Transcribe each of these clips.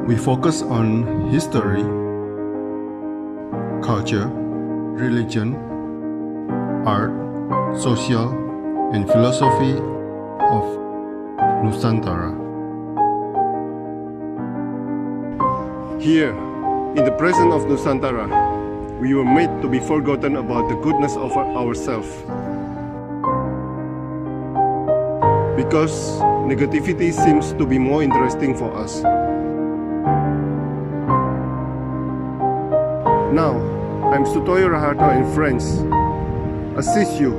We focus on history, culture, religion, art, social, and philosophy of Nusantara. Here, in the presence of Nusantara, we were made to be forgotten about the goodness of ourselves. Because negativity seems to be more interesting for us. Now, I'm Sutoyo Raharto and friends assist you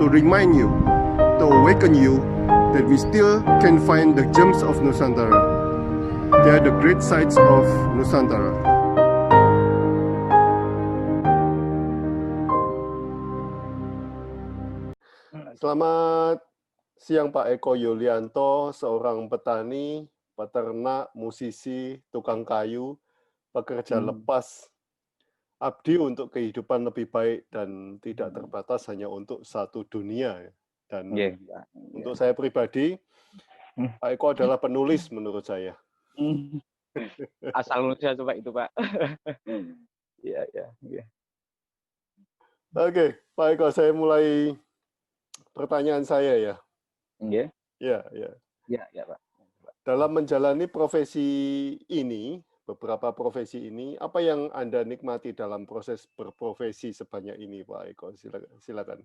to remind you, to awaken you that we still can find the gems of Nusantara. They are the great sights of Nusantara. Selamat siang Pak Eko Yulianto, seorang petani, peternak, musisi, tukang kayu, pekerja lepas, abdi untuk kehidupan lebih baik dan tidak terbatas hanya untuk satu dunia. Dan untuk saya pribadi, Pak Eko adalah penulis menurut saya. Asal manusia coba itu Pak. Iya. Oke, Pak Eko, saya mulai pertanyaan saya ya. Iya. Ya, Pak. Dalam menjalani profesi ini, beberapa profesi ini, apa yang Anda nikmati dalam proses berprofesi sebanyak ini, Pak Eko? Silakan.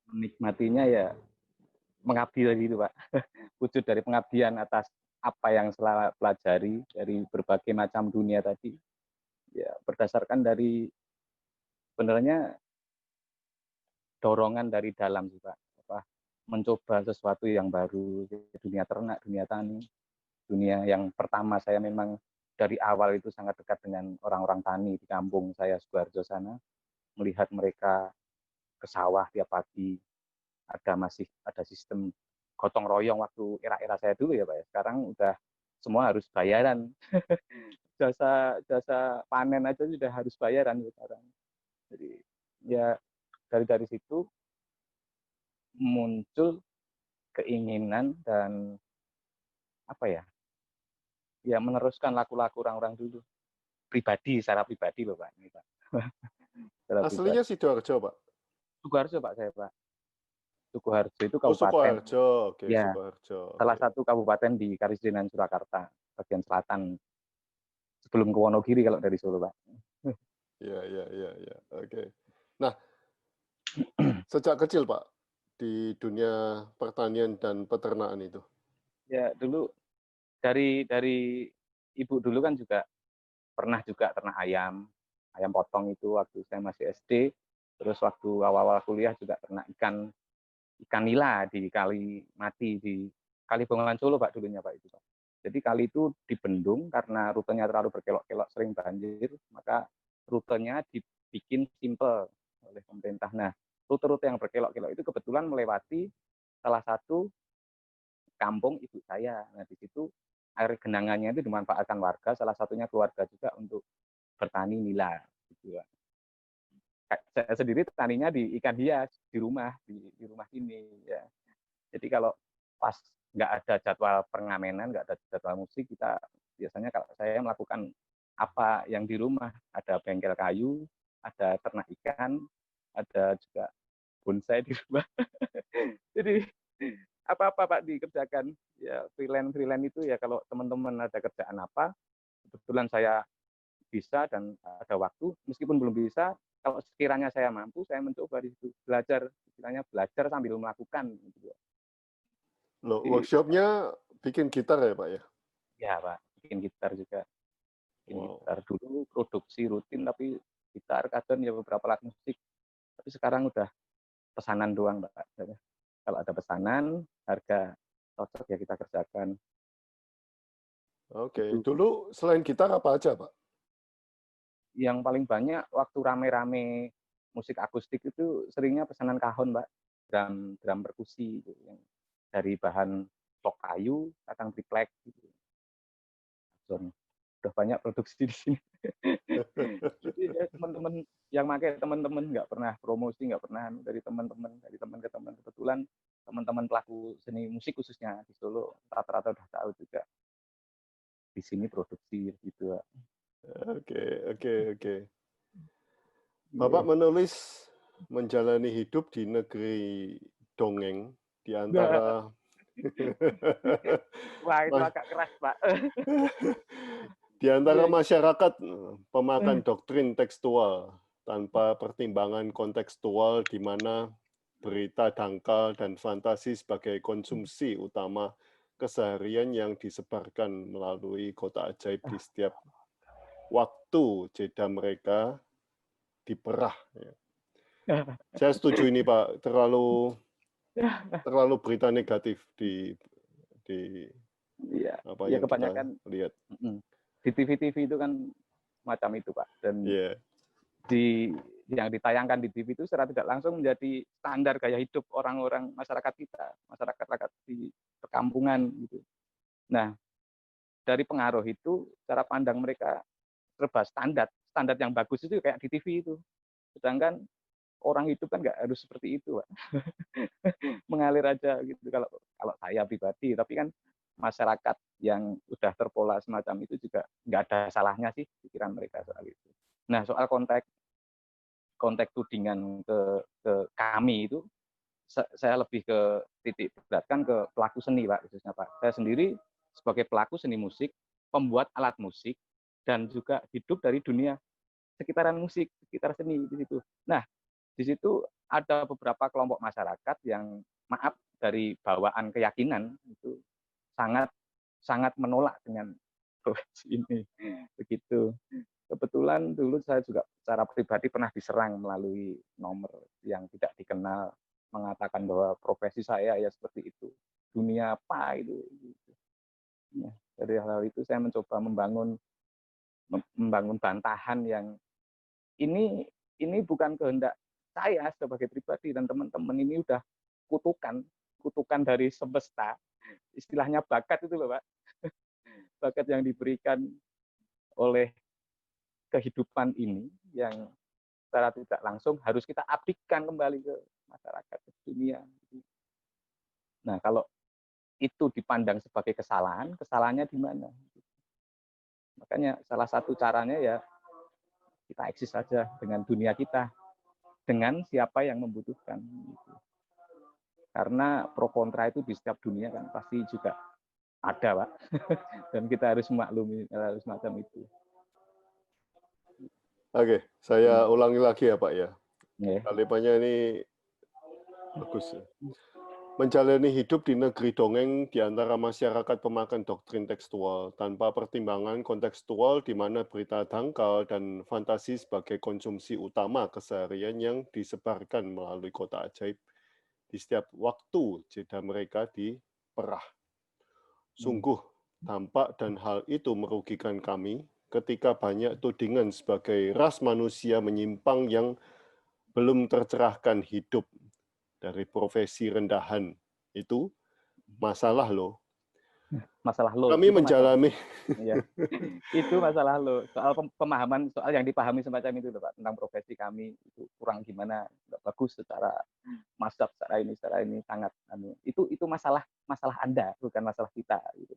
Menikmatinya ya mengabdi tadi itu Pak. Wujud dari pengabdian atas apa yang saya pelajari dari berbagai macam dunia tadi. Ya, berdasarkan dari sebenarnya dorongan dari dalam sih Pak. Mencoba sesuatu yang baru, dunia ternak, dunia tani. Dunia yang pertama saya memang dari awal itu sangat dekat dengan orang-orang tani di kampung saya Sukoharjo sana, melihat mereka ke sawah tiap pagi, ada sistem gotong royong waktu era-era saya dulu ya Pak ya. Sekarang udah semua harus bayaran. jasa panen aja sudah harus bayaran sekarang. Jadi ya dari situ muncul keinginan dan ya meneruskan laku-laku orang-orang dulu. Secara pribadi Bapak ini Pak. Aslinya Sidoarjo, Pak? Sukoharjo Pak saya Pak. Sukoharjo itu kabupaten. Sukoharjo, oke. Ya, Sukoharjo. salah satu kabupaten di Karisidenan Surakarta, bagian selatan. Sebelum ke Wonogiri kalau dari Solo Pak. Iya. Oke. Nah, sejak kecil Pak di dunia pertanian dan peternakan itu? Ya dulu dari ibu dulu kan juga pernah ternak ayam potong itu waktu saya masih SD. Terus waktu awal-awal kuliah juga ternak ikan nila di Kali Mati di Kali Bongolan Solo Pak dulunya Pak itu Pak. Jadi kali itu dibendung karena rutenya terlalu berkelok-kelok sering banjir, maka rutenya dibikin simple oleh pemerintah. Nah, rute-rute yang berkelok-kelok itu kebetulan melewati salah satu kampung ibu saya. Nah, di situ air genangannya itu dimanfaatkan warga, salah satunya keluarga juga untuk bertani nila. Gitu. Saya sendiri taninya di ikan hias di rumah sini. Ya. Jadi kalau pas nggak ada jadwal pengamenan, nggak ada jadwal musik, kita biasanya kalau saya melakukan apa yang di rumah, ada bengkel kayu, ada ternak ikan, ada juga bonsai di rumah. Jadi apa-apa Pak dikerjakan. Ya freelance itu ya kalau teman-teman ada kerjaan apa, kebetulan saya bisa dan ada waktu, meskipun belum bisa, kalau sekiranya saya mampu, saya mencoba di situ belajar sambil melakukan. Gitu. Loh, workshopnya bikin gitar ya Pak ya? Ya Pak, bikin gitar juga. Gitar dulu produksi rutin, tapi gitar kadang ya beberapa alat musik. Tapi sekarang udah pesanan doang Pak. Kalau ada pesanan, harga cocok ya kita kerjakan. Oke, dulu selain gitar apa aja Pak? Yang paling banyak waktu rame-rame musik akustik itu seringnya pesanan kahon Pak. Drum perkusi gitu, yang dari bahan stok kayu, kadang triplek gitu. Udah banyak produksi di sini. Jadi ya, teman-teman yang pakai teman-teman nggak pernah promosi, nggak pernah dari teman ke teman. Kebetulan teman-teman pelaku seni musik khususnya di Solo rata-rata udah tahu juga di sini produksi gitu. Oke. Bapak menulis menjalani hidup di negeri dongeng di antara Wah, itu agak keras, Pak. di antara Iya. masyarakat pemakan doktrin tekstual tanpa pertimbangan kontekstual di mana berita dangkal dan fantasi sebagai konsumsi utama keseharian yang disebarkan melalui kota ajaib di setiap waktu jeda mereka diperah. Saya setuju ini Pak, terlalu berita negatif di Iya, apa ya yang kita kebanyakan lihat. di TV-TV itu kan macam itu, Pak. Dan Yeah. yang ditayangkan di TV itu secara tidak langsung menjadi standar gaya hidup orang-orang masyarakat kita, masyarakat di perkampungan gitu. Nah, dari pengaruh itu cara pandang mereka serba standar yang bagus itu kayak di TV itu. Sedangkan orang hidup kan nggak harus seperti itu, Pak. Mengalir aja gitu kalau saya pribadi, tapi kan masyarakat yang udah terpola semacam itu juga nggak ada salahnya sih pikiran mereka soal itu. Nah, soal konteks tudingan ke kami itu saya lebih ke titik beratkan ke pelaku seni, Pak, khususnya Pak. Saya sendiri sebagai pelaku seni musik, pembuat alat musik, dan juga hidup dari dunia sekitaran musik, sekitar seni di situ. Nah, di situ ada beberapa kelompok masyarakat yang maaf dari bawaan keyakinan itu sangat menolak dengan profesi ini. Begitu. Kebetulan dulu saya juga secara pribadi pernah diserang melalui nomor yang tidak dikenal mengatakan bahwa profesi saya ya seperti itu. Dunia apa itu? Nah, dari hal itu saya mencoba membangun bantahan yang ini bukan kehendak saya sebagai pribadi dan teman-teman, ini udah kutukan dari semesta. Istilahnya bakat itu loh, Pak. Bakat yang diberikan oleh kehidupan ini yang secara tidak langsung harus kita abdikan kembali ke masyarakat, ke dunia. Nah, kalau itu dipandang sebagai kesalahannya di mana? Makanya salah satu caranya ya kita eksis saja dengan dunia kita, dengan siapa yang membutuhkan. Karena pro kontra itu di setiap dunia kan pasti juga ada, Pak. Dan kita harus maklumi hal semacam itu. Oke, saya ulangi lagi ya Pak ya. Yeah. Kalimatnya ini bagus. Menjalani hidup di negeri dongeng di antara masyarakat pemakan doktrin tekstual tanpa pertimbangan kontekstual di mana berita dangkal dan fantasi sebagai konsumsi utama keseharian yang disebarkan melalui kota ajaib di setiap waktu jeda mereka diperah. Sungguh tampak dan hal itu merugikan kami ketika banyak tudingan sebagai ras manusia menyimpang yang belum tercerahkan hidup dari profesi rendahan. Itu masalah loh. Masalah lo. Kami menjalani. Ya. Itu masalah lo. Soal pemahaman, soal yang dipahami semacam itu loh, Pak, tentang profesi kami itu kurang gimana, nggak bagus secara mazhab, secara ini sangat itu masalah Anda, bukan masalah kita gitu.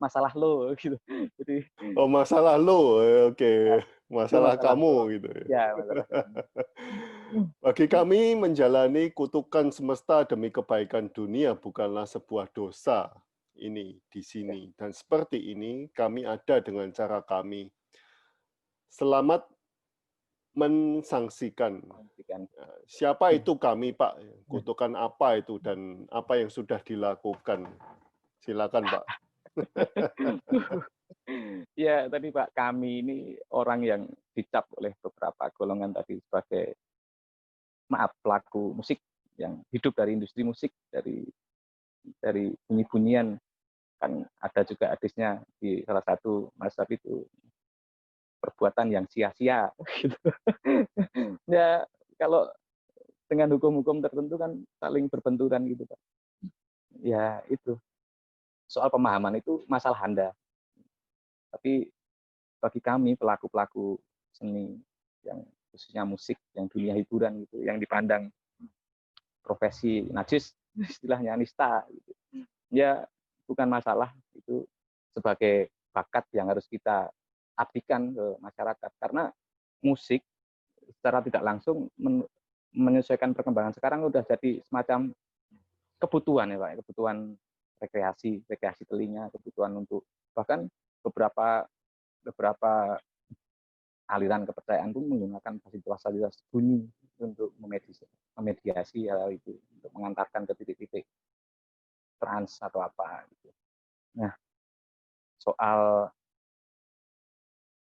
Masalah lo gitu. Jadi Masalah lo. Oke. Masalah kamu lo. gitu. Ya, masalah kamu. Bagi kami menjalani kutukan semesta demi kebaikan dunia bukanlah sebuah dosa ini di sini, dan seperti ini kami ada dengan cara kami. Selamat mensangsikan. Siapa itu kami, Pak? Kutukan apa itu dan apa yang sudah dilakukan? Silakan, Pak. Ya, tadi Pak, kami ini orang yang dicap oleh beberapa golongan tadi sebagai pelaku musik yang hidup dari industri musik, dari bunyi-bunyian, kan ada juga hadisnya di salah satu mazhab itu perbuatan yang sia-sia gitu. Ya, kalau dengan hukum-hukum tertentu kan saling berbenturan gitu, Pak. Ya, itu. Soal pemahaman itu masalah Anda. Tapi bagi kami pelaku-pelaku seni yang khususnya musik, yang dunia hiburan gitu, yang dipandang profesi najis, istilahnya nista gitu. Ya bukan masalah, itu sebagai bakat yang harus kita abdikan ke masyarakat, karena musik secara tidak langsung menyesuaikan perkembangan sekarang udah jadi semacam kebutuhan ya Pak, kebutuhan rekreasi telinga, kebutuhan untuk bahkan beberapa beberapa aliran kepercayaan pun menggunakan fasilitas bunyi untuk memediasi hal itu, untuk mengantarkan ke titik-titik trans atau apa gitu. Nah, soal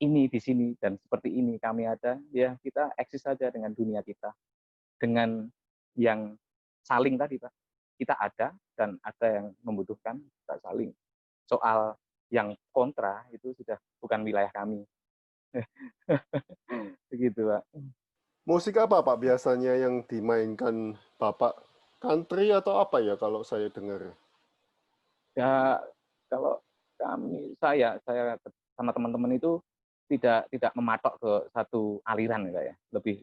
ini di sini dan seperti ini kami ada, ya kita eksis saja dengan dunia kita, dengan yang saling tadi Pak. Kita ada dan ada yang membutuhkan, kita saling. Soal yang kontra itu sudah bukan wilayah kami. Begitu Pak. Musik apa Pak biasanya yang dimainkan Bapak? Country atau apa ya kalau saya dengar? Ya kalau saya sama teman-teman itu tidak mematok ke satu aliran ya, lebih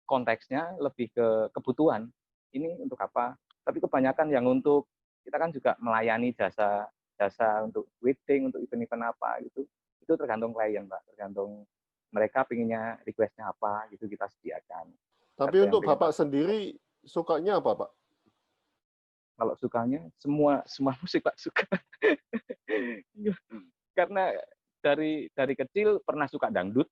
konteksnya lebih ke kebutuhan. Ini untuk apa? Tapi kebanyakan yang untuk kita kan juga melayani jasa untuk wedding, untuk event-event apa gitu. Itu tergantung klien, Pak. Tergantung mereka pinginnya request-nya apa gitu kita sediakan. Tapi Ada yang untuk pengen Bapak sendiri sukanya apa Pak? kalau sukanya semua musik Pak suka. Karena dari kecil pernah suka dangdut,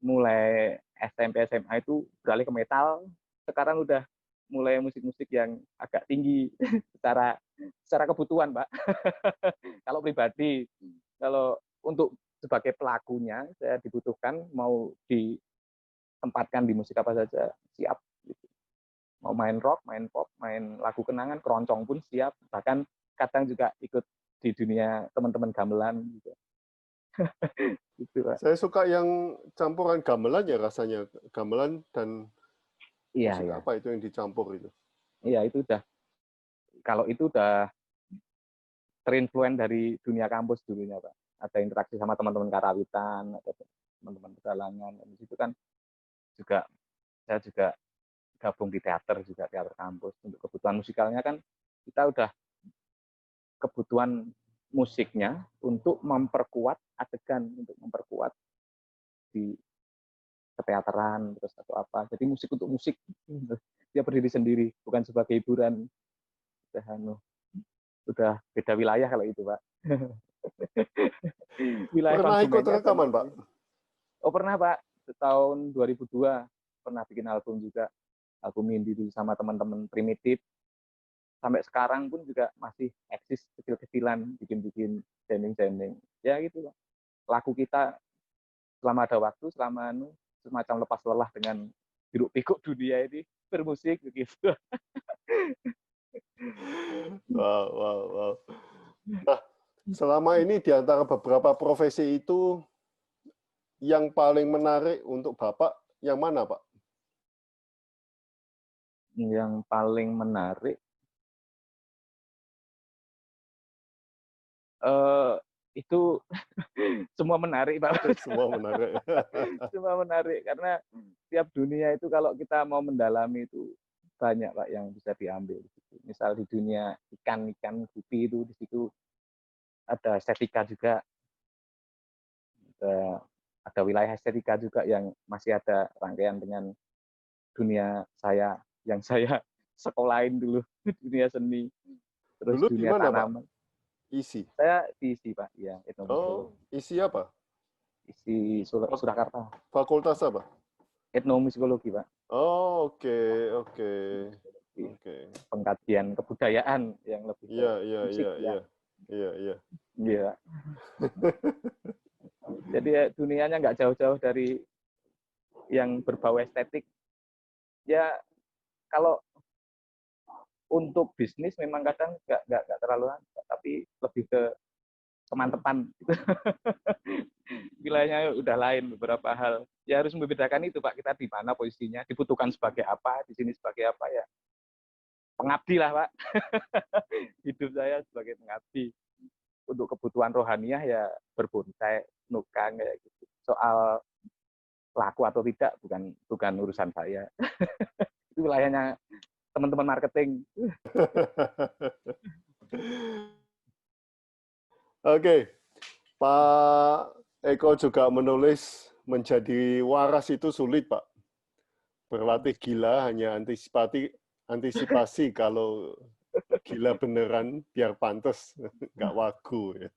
mulai SMP SMA itu beralih ke metal, sekarang udah mulai musik-musik yang agak tinggi secara kebutuhan, Pak. Kalau pribadi, kalau untuk sebagai pelakunya saya dibutuhkan mau ditempatkan di musik apa saja siap gitu. Mau main rock, main pop, main lagu kenangan, keroncong pun siap, bahkan kadang juga ikut di dunia teman-teman gamelan gitu. Gitu, Pak. Saya suka yang campuran gamelan ya rasanya. Gamelan dan Iya, musik iya. apa itu yang dicampur itu? Iya, itu kalau itu udah terinfluen dari dunia kampus dulunya, Pak. Ada interaksi sama teman-teman karawitan, ada teman-teman pedalangan. Di situ kan juga saya juga gabung di teater kampus. Untuk kebutuhan musikalnya kan kita udah kebutuhan musiknya untuk memperkuat adegan, untuk memperkuat di keteateran terus atau apa. Jadi musik untuk musik. Dia berdiri sendiri, bukan sebagai hiburan. Udah beda wilayah kalau itu, Pak. Wilayah Pernah ikut konsumennya rekaman Pak? Oh pernah Pak, tahun 2002 pernah bikin album juga, album indie dulu sama teman-teman Primitif. Sampai sekarang pun juga masih eksis kecil-kecilan, bikin jamming. Ya gitu Pak. Laku kita selama ada waktu, selama semacam lepas lelah dengan hiruk-pikuk dunia ini bermusik begitu. Wow. Nah, selama ini di antara beberapa profesi itu yang paling menarik untuk Bapak yang mana, Pak? Yang paling menarik itu semua menarik Pak. Semua menarik. Semua menarik karena tiap dunia itu kalau kita mau mendalami itu banyak Pak yang bisa diambil. Misal di dunia ikan gupi itu di situ ada estetika juga, ada wilayah estetika juga yang masih ada rangkaian dengan dunia saya yang saya sekolahin dulu dunia seni, terus Dulu di dunia mana, Pak? tanaman. ISI. Saya diisi Pak, ya Oh, etnomusikologi, ISI apa? isi Surakarta, Fakultas apa? etnomusikologi Pak. Oh, oke. Pengkajian kebudayaan yang lebih ke musik ya. Iya. Iya. Jadi dunianya nggak jauh-jauh dari yang berbau estetik. Ya kalau untuk bisnis memang kadang nggak terlalu, tapi lebih ke kemantepan. Wilayahnya udah lain beberapa hal. Ya harus membedakan itu Pak, kita di mana posisinya, dibutuhkan sebagai apa, di sini sebagai apa ya. Pengabdi lah Pak. Hidup saya sebagai pengabdi. Untuk kebutuhan rohaniah ya berbonsai, nukang kayak gitu. Soal laku atau tidak bukan urusan saya. Itu wilayahnya teman-teman marketing. Oke, Pak Eko juga menulis menjadi waras itu sulit, Pak. Berlatih gila hanya antisipasi kalau gila beneran biar pantas, nggak wagu. Ya.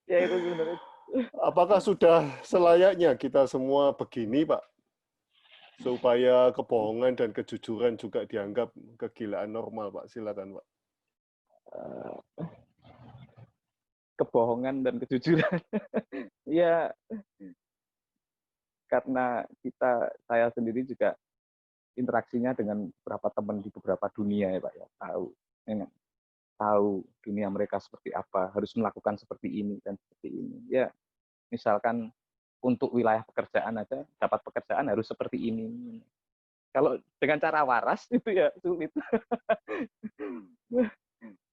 Ya itu sebenarnya. Apakah sudah selayaknya kita semua begini, Pak? Supaya kebohongan dan kejujuran juga dianggap kegilaan normal, Pak. Silakan, Pak. Kebohongan dan kejujuran. Ya, karena saya sendiri juga interaksinya dengan beberapa teman di beberapa dunia ya Pak ya, tahu dunia mereka seperti apa, harus melakukan seperti ini dan seperti ini. Ya, misalkan untuk wilayah pekerjaan aja, dapat pekerjaan harus seperti ini. Kalau dengan cara waras itu ya sulit.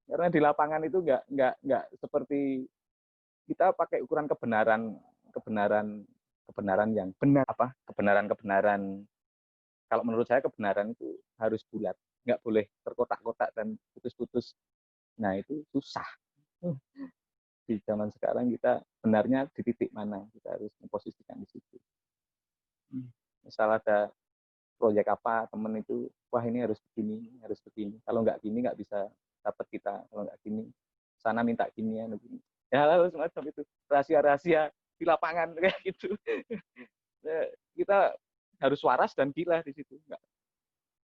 Karena di lapangan itu nggak seperti kita pakai ukuran kebenaran yang benar apa kebenaran kalau menurut saya kebenaran itu harus bulat, nggak boleh terkotak-kotak dan putus-putus. Nah itu susah di zaman sekarang. Kita benarnya di titik mana, kita harus memposisikan di situ. Misal ada proyek apa, temen itu wah ini harus begini, kalau nggak gini nggak bisa dapat kita, kalau nggak gini sana minta gini ya begini. Ya lalu semacam itu rahasia-rahasia di lapangan kayak gitu. Kita harus waras dan gila di situ, nggak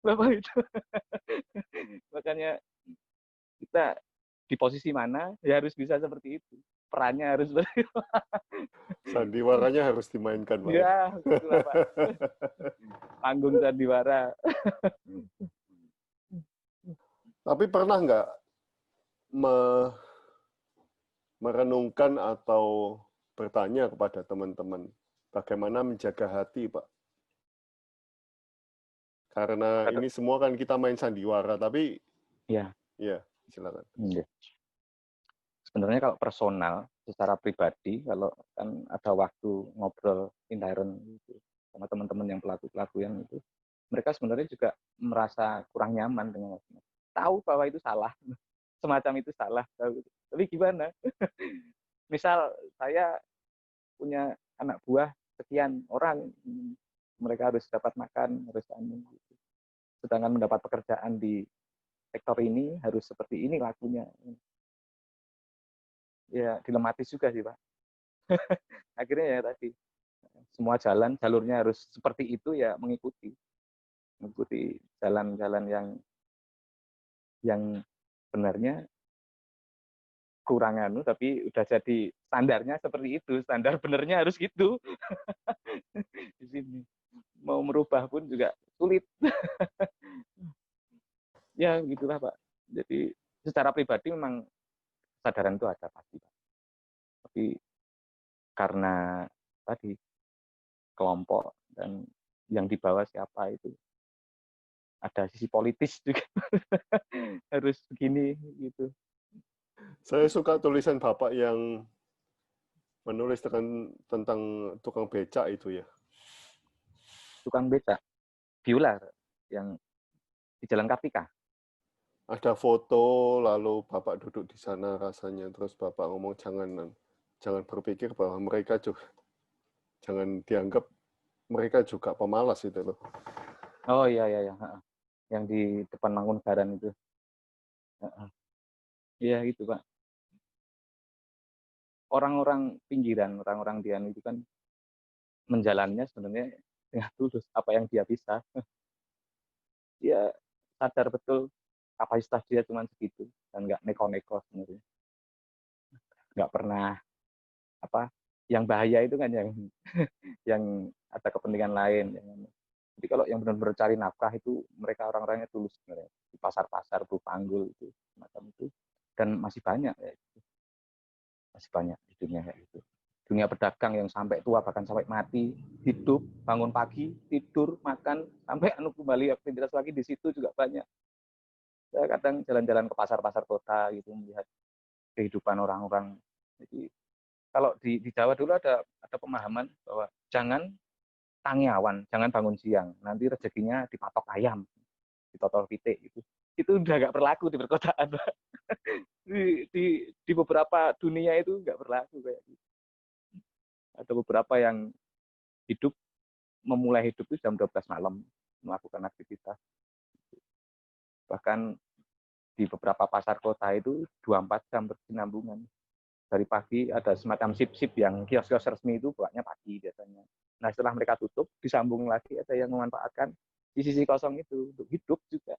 berapa itu. Makanya kita di posisi mana ya harus bisa seperti itu, perannya harus seperti itu. Sandiwaranya harus dimainkan, Pak. Ya itulah Pak, panggung sandiwara. Tapi pernah nggak merenungkan atau bertanya kepada teman-teman bagaimana menjaga hati, Pak? Karena ini semua kan kita main sandiwara, tapi ya silakan. Sebenarnya kalau personal, secara pribadi, kalau kan ada waktu ngobrol intern gitu, sama teman-teman yang pelaku-pelaku yang itu, mereka sebenarnya juga merasa kurang nyaman dengan tahu bahwa itu salah, semacam itu salah, tapi gimana? Misal saya punya anak buah sekian orang, mereka harus dapat makan, harus gitu. Sedangkan mendapat pekerjaan di sektor ini harus seperti ini lakunya. Ya dilematis juga sih Pak. Akhirnya ya tadi semua jalurnya harus seperti itu ya, mengikuti jalan-jalan yang benarnya kurang tapi udah jadi standarnya seperti itu, standar benernya harus gitu. Di sini mau merubah pun juga sulit. Ya gitulah Pak. Jadi secara pribadi memang kesadaran itu ada pasti Pak. Tapi karena tadi kelompok dan yang dibawa siapa itu ada sisi politis juga. Harus begini gitu. Saya suka tulisan Bapak yang menulis tentang tukang becak itu ya. Tukang becak biola yang di Jalan Kartika. Ada foto lalu Bapak duduk di sana rasanya, terus Bapak ngomong jangan berpikir bahwa mereka juga jangan dianggap mereka juga pemalas itu loh. Oh iya. Yang di depan Mangkunegaran itu. Iya gitu Pak. Orang-orang pinggiran, orang-orang dian itu kan menjalannya sebenarnya dengan tulus apa yang dia bisa. Dia sadar betul kapasitas dia cuma segitu dan nggak neko-neko sebenarnya. Nggak pernah yang bahaya itu kan yang yang ada kepentingan lain. Jadi kalau yang benar-benar cari nafkah itu mereka orang-orangnya tulus sebenarnya. Di pasar-pasar, Panggul itu semacam itu, dan masih banyak ya. Masih banyak di dunia kayak gitu. Dunia pedagang yang sampai tua bahkan sampai mati, hidup, bangun pagi, tidur, makan, sampai kembali aktivitas lagi di situ juga banyak. Saya kadang jalan-jalan ke pasar-pasar kota gitu melihat kehidupan orang-orang. Jadi kalau di Jawa dulu ada pemahaman bahwa jangan tangi awan, jangan bangun siang, nanti rezekinya dipatok ayam. ditotol pitik itu udah nggak berlaku di perkotaan, Pak. Di beberapa dunia itu nggak berlaku kayak gitu. Ada beberapa yang hidup memulai hidup itu jam 12 malam melakukan aktivitas. Bahkan di beberapa pasar kota itu 24 jam berkesinambungan. Dari pagi ada semacam sip-sip yang kios-kios resmi itu buatnya pagi biasanya. Nah setelah mereka tutup, disambung lagi ada yang memanfaatkan di sisi kosong itu untuk hidup juga.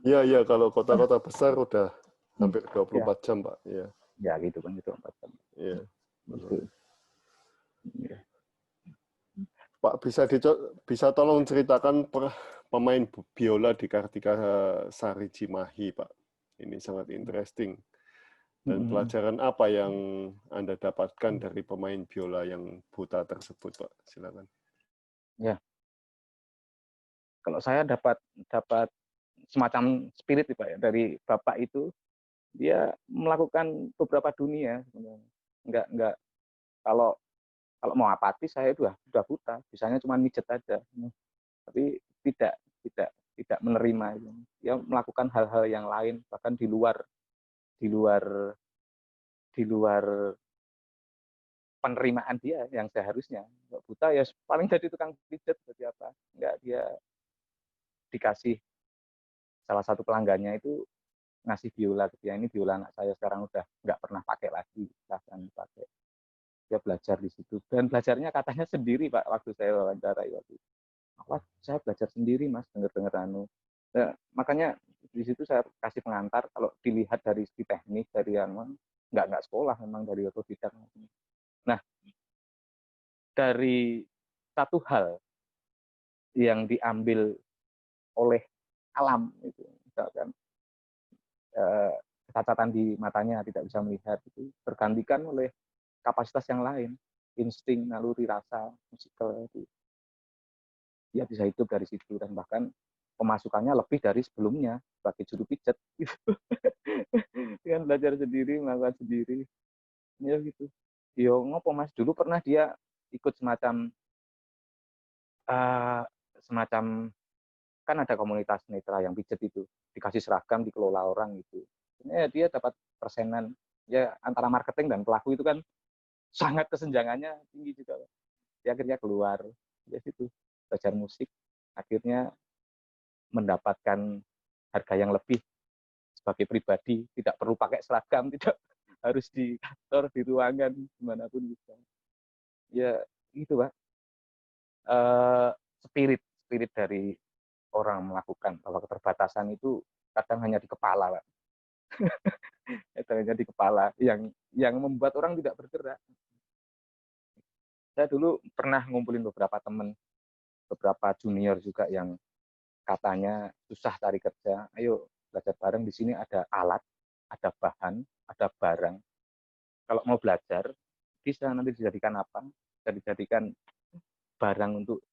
Iya, iya, kalau kota-kota besar udah hampir Ya, 24 jam, Pak. Iya, ya gitu kan, gitu 4 jam. iya. Gitu. Ya. Pak, bisa tolong ceritakan pemain biola di Kartika Sari Cimahi, Pak. Ini sangat interesting. Dan pelajaran apa yang Anda dapatkan dari pemain biola yang buta tersebut, Pak? Silakan. Ya, kalau saya dapat semacam spirit Pak ya, dari Bapak itu, dia melakukan beberapa dunia sebenarnya. Enggak kalau mau apatis saya udah buta, bisanya cuma mijet aja. Tapi tidak menerima itu. Dia melakukan hal-hal yang lain bahkan di luar penerimaan dia yang seharusnya. Nggak buta ya paling jadi tukang pijet, jadi apa? Enggak, dia dikasih salah satu pelanggannya itu ngasih biola gitu ya, ini biola anak saya sekarang udah nggak pernah pakai lagi, silahkan dipakai. Dia belajar di situ dan belajarnya katanya sendiri Pak waktu saya wawancarai waktu itu. Saya belajar sendiri Mas, dengar anu. Nah, makanya di situ saya kasih pengantar kalau dilihat dari segi teknik dari anu nggak sekolah memang dari otodidak. Nah, dari satu hal yang diambil oleh alam itu misalkan kecacatan di matanya tidak bisa melihat itu tergantikan oleh kapasitas yang lain, insting, naluri, rasa, musikal itu. Dia bisa hidup dari situ dan bahkan pemasukannya lebih dari sebelumnya sebagai juru pijet. Gitu. Dengan belajar sendiri, melakukan sendiri, ya gitu. Yo ngopo Mas, dulu pernah dia ikut semacam kan ada komunitas netra yang pijet itu dikasih seragam dikelola orang gitu. Ya, dia dapat persenan ya antara marketing dan pelaku itu kan sangat kesenjangannya tinggi juga. Dia akhirnya keluar dari situ belajar musik, akhirnya mendapatkan harga yang lebih sebagai pribadi, tidak perlu pakai seragam, tidak harus di kantor, di ruangan, dimanapun bisa. Ya itu Pak, spirit dari orang melakukan bahwa keterbatasan itu kadang hanya di kepala Pak. Hanya di kepala yang membuat orang tidak bergerak. Saya dulu pernah ngumpulin beberapa teman, beberapa junior juga yang katanya susah cari kerja. Ayo belajar bareng, di sini ada alat, ada bahan, ada barang. Kalau mau belajar, bisa nanti dijadikan apa? Bisa dijadikan barang untuk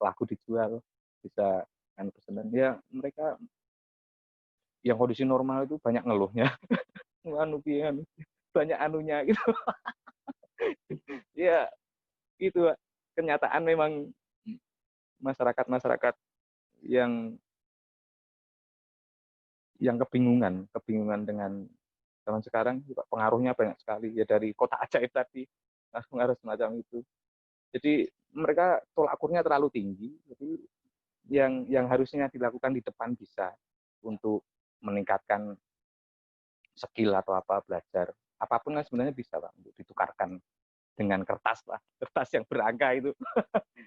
laku dijual, bisa kan pesanan. Ya mereka yang kondisi normal itu banyak ngeluhnya. Banyak anunya gitu. Ya itu kenyataan memang masyarakat yang kebingungan dengan zaman sekarang juga pengaruhnya banyak sekali ya dari kota ajaib tadi pengaruh semacam itu. Jadi mereka tolak ukurnya terlalu tinggi. Jadi yang harusnya dilakukan di depan bisa untuk meningkatkan skill atau apa belajar apapun kan sebenarnya bisa Pak untuk ditukarkan dengan kertas lah, kertas yang berangka itu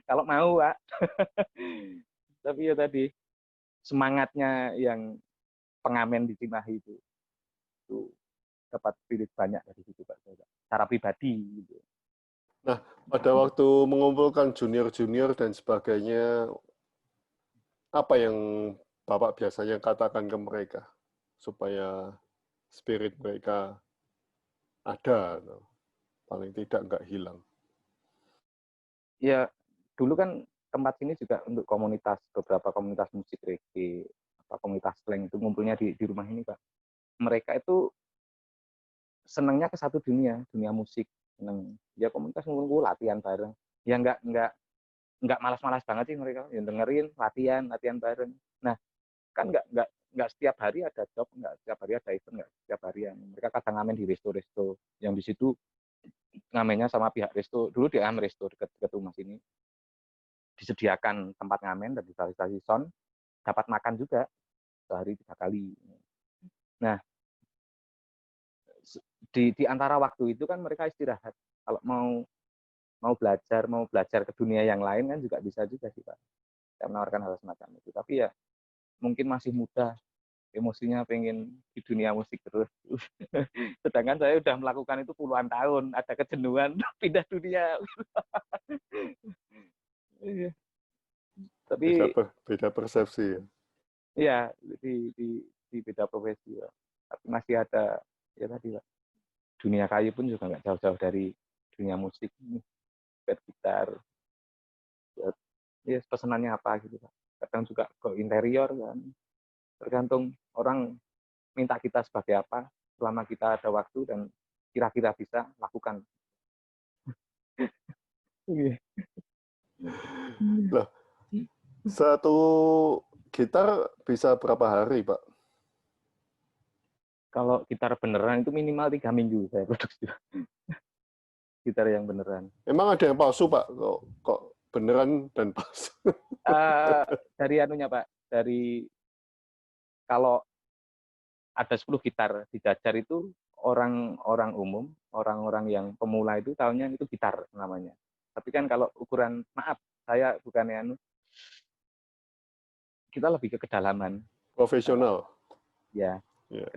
kalau mau Pak. Tapi ya tadi semangatnya yang pengamen di Cimahi itu dapat spirit banyak dari situ Pak. Secara pribadi gitu. Nah, pada waktu mengumpulkan junior-junior dan sebagainya, apa yang Bapak biasanya katakan ke mereka supaya spirit mereka ada, atau paling tidak nggak hilang? Ya, dulu kan tempat ini juga untuk beberapa komunitas musik reggae, komunitas slang itu ngumpulnya di rumah ini Pak. Mereka itu senangnya ke satu dunia musik. Seneng. Ya komunitas ngumpul latihan bareng. Ya nggak nggak malas-malas banget sih mereka, yang dengerin, latihan bareng. Nah, kan nggak setiap hari ada job, nggak setiap hari ada event, nggak setiap hari yang mereka kadang ngamen di resto-resto yang di situ ngamennya sama pihak resto. Dulu di AM Resto dekat rumah sini disediakan tempat ngamen dan difasilitasi sound, dapat makan juga sehari 3 kali. Nah, di antara waktu itu kan mereka istirahat. Kalau mau belajar ke dunia yang lain kan juga bisa juga sih Pak. Saya menawarkan hal semacam itu. Tapi ya mungkin masih muda, emosinya pengen di dunia musik terus. Sedangkan saya udah melakukan itu puluhan tahun, ada kejenuhan pindah dunia. Iya. Beda, Tapi beda persepsi ya. ya di beda profesi ya. Tapi masih ada ya tadi Pak. Dunia kayu pun juga nggak jauh-jauh dari dunia musik. Bed gitar, ya pesenannya apa gitu Pak. Kadang juga ke interior kan. Tergantung orang minta kita sebagai apa, selama kita ada waktu dan kira-kira bisa lakukan. Lah, satu gitar bisa berapa hari, Pak? Kalau gitar beneran itu minimal 3 minggu saya produksi. Gitar yang beneran. Emang ada yang palsu, Pak? Kok beneran dan palsu? Dari anunya Pak, dari kalau ada 10 gitar dijajar itu orang-orang umum, orang-orang yang pemula itu tahunya itu gitar namanya. Tapi kan kalau ukuran, maaf, saya bukannya anu, kita lebih ke kedalaman. Profesional. Ya,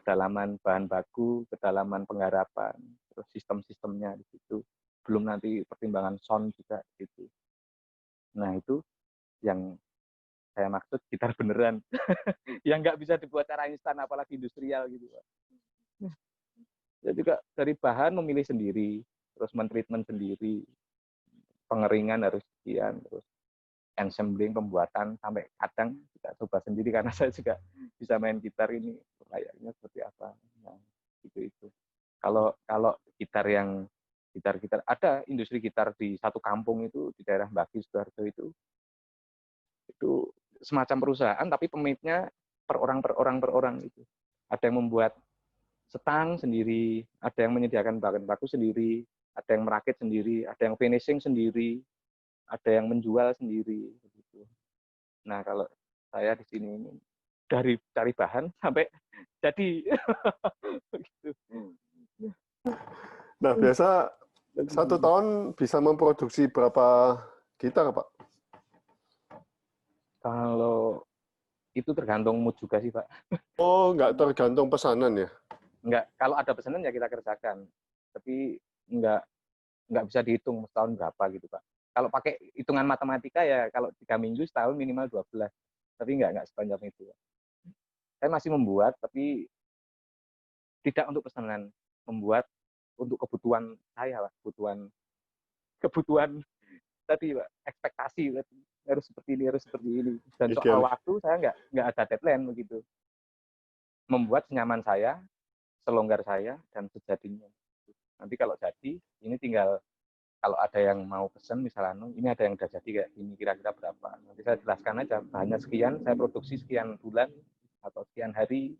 kedalaman bahan baku, kedalaman penggarapan, terus sistem-sistemnya di situ. Belum nanti pertimbangan sound juga gitu. Nah, itu yang saya maksud gitar beneran. Yang nggak bisa dibuat secara instan, apalagi industrial gitu, Pak. Ya juga dari bahan memilih sendiri, terus mentreatment sendiri, pengeringan harus sekian, terus ensembling, pembuatan, sampai kadang kita coba sendiri karena saya juga bisa main gitar ini layaknya seperti apa. Nah, itu. Kalau gitar ada industri gitar di satu kampung itu di daerah Mbaki Sidoarjo itu semacam perusahaan tapi pemainnya per orang gitu. Ada yang membuat setang sendiri, ada yang menyediakan bahan baku sendiri, ada yang merakit sendiri, ada yang finishing sendiri, ada yang menjual sendiri begitu. Nah, kalau saya di sini ini dari cari bahan sampai jadi begitu. Nah, biasa 1 tahun bisa memproduksi berapa gitar, Pak? Kalau itu tergantung mood juga sih, Pak. Oh, nggak tergantung pesanan ya? Nggak, kalau ada pesanan ya kita kerjakan. Tapi nggak bisa dihitung setahun berapa gitu, Pak. Kalau pakai hitungan matematika ya kalau 3 minggu setahun minimal 12. Tapi nggak sepanjang itu. Pak. Saya masih membuat, tapi tidak untuk pesanan. Membuat untuk kebutuhan saya, Pak. Kebutuhan tadi Pak, ekspektasi harus seperti ini. Dan soal waktu saya nggak ada deadline begitu. Membuat senyaman saya, selonggar saya, dan sejadinya. Nanti kalau jadi, ini tinggal kalau ada yang mau pesen misalnya, ini ada yang udah jadi kayak ini kira-kira berapa. Nanti saya jelaskan aja, bahannya sekian, saya produksi sekian bulan atau sekian hari,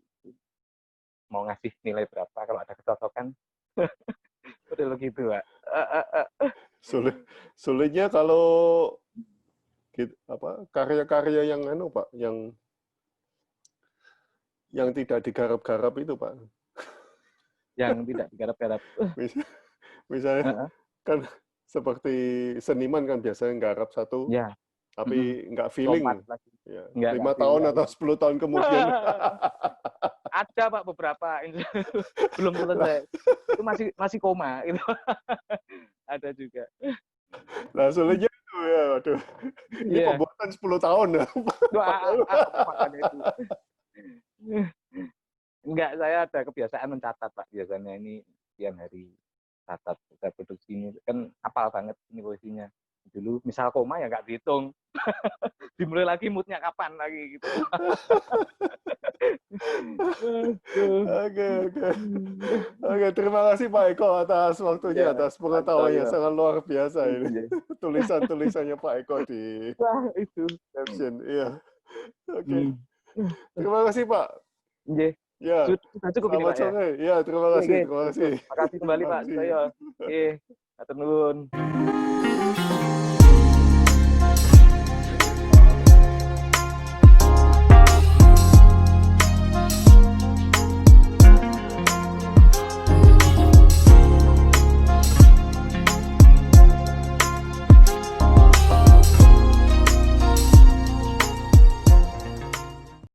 mau ngasih nilai berapa, kalau ada kecocokan. Udah begitu Pak. Sulitnya kalau karya-karya yang Pak, yang tidak digarap-garap itu Pak. Yang tidak digarap-garap. Misalnya kan seperti seniman kan biasanya nggarap satu, ya. tapi nggak feeling. Ya, 5 tahun atau 10 tahun kemudian. Ada Pak beberapa belum selesai. Itu masih koma itu. Ada juga. Nah, sulitnya itu ya, waduh. Ini pembuatan 10 tahun ya. Makanya itu. Enggak, saya ada kebiasaan mencatat Pak. Biasanya ini sekian hari catat produksi ini kan apal banget ini posisinya. Dulu misal koma ya nggak dihitung. Dimulai lagi mood-nya kapan lagi gitu. Oke, oke. Oke, terima kasih Pak Eko atas waktunya, Ya, atas Pak pengetahuannya Toyo. sangat luar biasa ini. Iya. Tulisan-tulisannya Pak Eko di Wah, itu. caption. Iya. Oke. Hmm. Terima kasih Pak. Nggih. Ya. Sudah cukup ini Selamat Pak ya. sore. Ya, terima Nggih, kasih. nggih, Terima cukup. kasih. Makasih kembali Terima Pak kasih. Toyo. Nggih, matur nuwun.